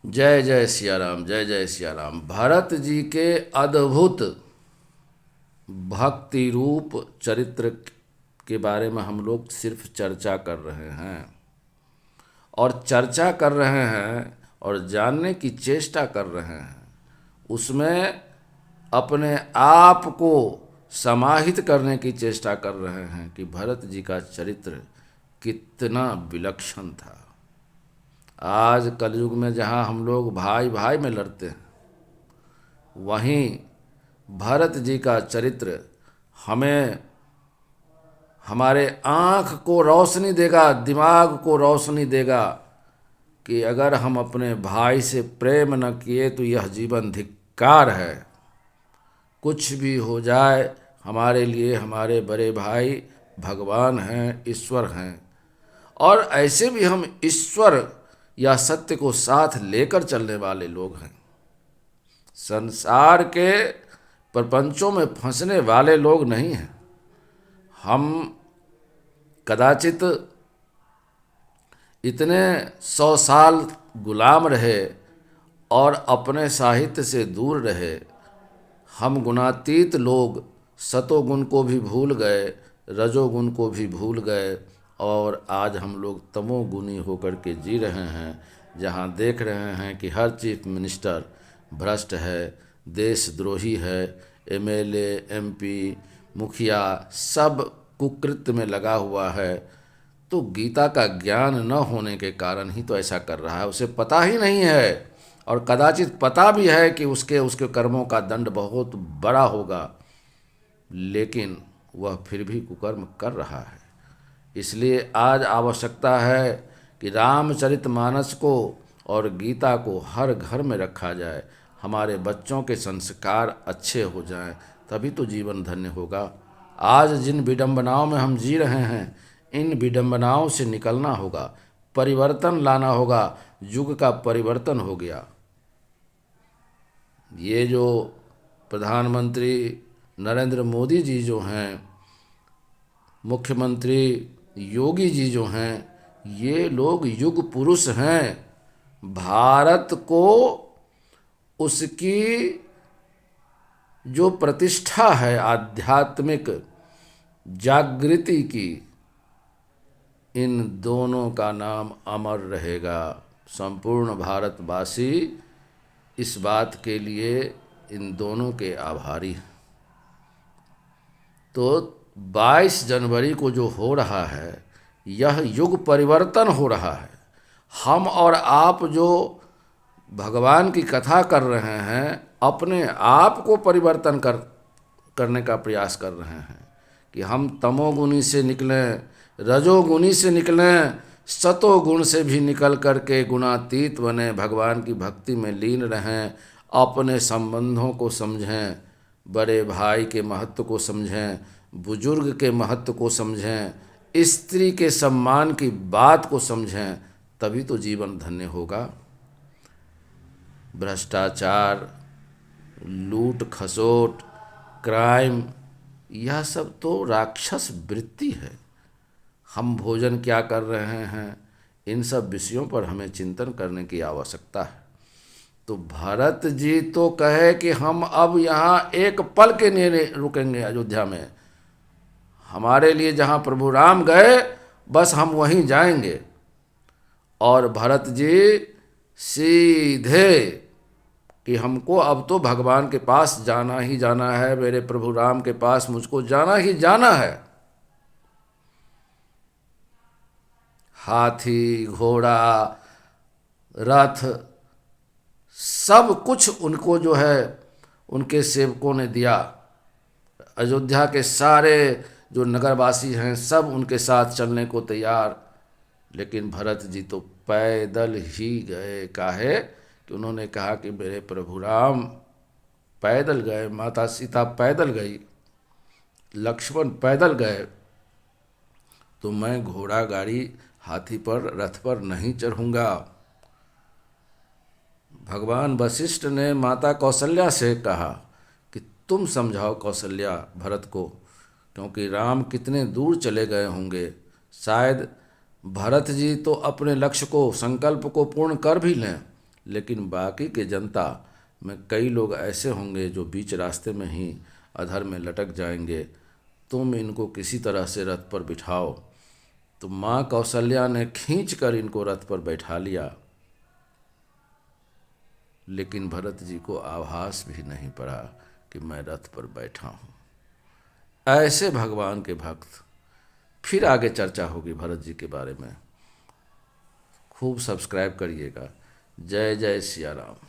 जय जय सिया राम, जय जय सिया राम। भरत जी के अद्भुत भक्ति रूप चरित्र के बारे में हम लोग सिर्फ चर्चा कर रहे हैं और चर्चा कर रहे हैं और जानने की चेष्टा कर रहे हैं। उसमें अपने आप को समाहित करने की चेष्टा कर रहे हैं कि भरत जी का चरित्र कितना विलक्षण था। आज कलयुग में जहाँ हम लोग भाई भाई में लड़ते हैं, वहीं भरत जी का चरित्र हमें हमारे आँख को रोशनी देगा, दिमाग को रोशनी देगा कि अगर हम अपने भाई से प्रेम न किए तो यह जीवन धिक्कार है। कुछ भी हो जाए, हमारे लिए हमारे बड़े भाई भगवान हैं, ईश्वर हैं। और ऐसे भी हम ईश्वर या सत्य को साथ लेकर चलने वाले लोग हैं। संसार के प्रपंचों में फंसने वाले लोग नहीं हैं। हम कदाचित इतने 100 साल गुलाम रहे और अपने साहित्य से दूर रहे। हम गुणातीत लोग सतोगुण को भी भूल गए, रजोगुण को भी भूल गए और आज हम लोग तमोगुणी होकर के जी रहे हैं। जहाँ देख रहे हैं कि हर चीफ मिनिस्टर भ्रष्ट है, देशद्रोही है, एमएलए, एमपी, मुखिया सब कुकृत्य में लगा हुआ है। तो गीता का ज्ञान न होने के कारण ही तो ऐसा कर रहा है। उसे पता ही नहीं है और कदाचित पता भी है कि उसके उसके कर्मों का दंड बहुत बड़ा होगा, लेकिन वह फिर भी कुकर्म कर रहा है। इसलिए आज आवश्यकता है कि रामचरितमानस को और गीता को हर घर में रखा जाए। हमारे बच्चों के संस्कार अच्छे हो जाएं, तभी तो जीवन धन्य होगा। आज जिन विडंबनाओं में हम जी रहे हैं, इन विडंबनाओं से निकलना होगा, परिवर्तन लाना होगा। युग का परिवर्तन हो गया। ये जो प्रधानमंत्री नरेंद्र मोदी जी जो हैं, मुख्यमंत्री योगी जी जो हैं, ये लोग युग पुरुष हैं। भारत को उसकी जो प्रतिष्ठा है आध्यात्मिक जागृति की, इन दोनों का नाम अमर रहेगा। संपूर्ण भारतवासी इस बात के लिए इन दोनों के आभारी हैं। तो 22 जनवरी को जो हो रहा है, यह युग परिवर्तन हो रहा है। हम और आप जो भगवान की कथा कर रहे हैं, अपने आप को परिवर्तन करने का प्रयास कर रहे हैं कि हम तमोगुणी से निकलें, रजोगुणी से निकलें, सतोगुण से भी निकल करके गुणातीत बने, भगवान की भक्ति में लीन रहें, अपने संबंधों को समझें, बड़े भाई के महत्व को समझें, बुजुर्ग के महत्व को समझें, स्त्री के सम्मान की बात को समझें, तभी तो जीवन धन्य होगा। भ्रष्टाचार, लूट खसोट, क्राइम, यह सब तो राक्षस वृत्ति है। हम भोजन क्या कर रहे हैं, इन सब विषयों पर हमें चिंतन करने की आवश्यकता है। तो भरत जी तो कहे कि हम अब यहाँ एक पल के लिए रुकेंगे अयोध्या में। हमारे लिए जहाँ प्रभु राम गए, बस हम वहीं जाएंगे। और भरत जी सीधे कि हमको अब तो भगवान के पास जाना ही जाना है, मेरे प्रभु राम के पास मुझको जाना ही जाना है। हाथी, घोड़ा, रथ, सब कुछ उनको जो है उनके सेवकों ने दिया। अयोध्या के सारे जो नगरवासी हैं, सब उनके साथ चलने को तैयार। लेकिन भरत जी तो पैदल ही गए। काहे कि उन्होंने कहा कि मेरे प्रभु राम पैदल गए, माता सीता पैदल गई, लक्ष्मण पैदल गए, तो मैं घोड़ा गाड़ी, हाथी पर, रथ पर नहीं चढ़ूँगा। भगवान वशिष्ठ ने माता कौशल्या से कहा कि तुम समझाओ कौशल्या भरत को, क्योंकि राम कितने दूर चले गए होंगे। शायद भरत जी तो अपने लक्ष्य को, संकल्प को पूर्ण कर भी लें, लेकिन बाकी के जनता में कई लोग ऐसे होंगे जो बीच रास्ते में ही अधर में लटक जाएंगे। तुम इनको किसी तरह से रथ पर बिठाओ। तो माँ कौशल्या ने खींच कर इनको रथ पर बैठा लिया, लेकिन भरत जी को आभास भी नहीं पड़ा कि मैं रथ पर बैठा हूँ। ऐसे भगवान के भक्त। फिर आगे चर्चा होगी भरत जी के बारे में। खूब सब्सक्राइब करिएगा। जय जय सिया राम।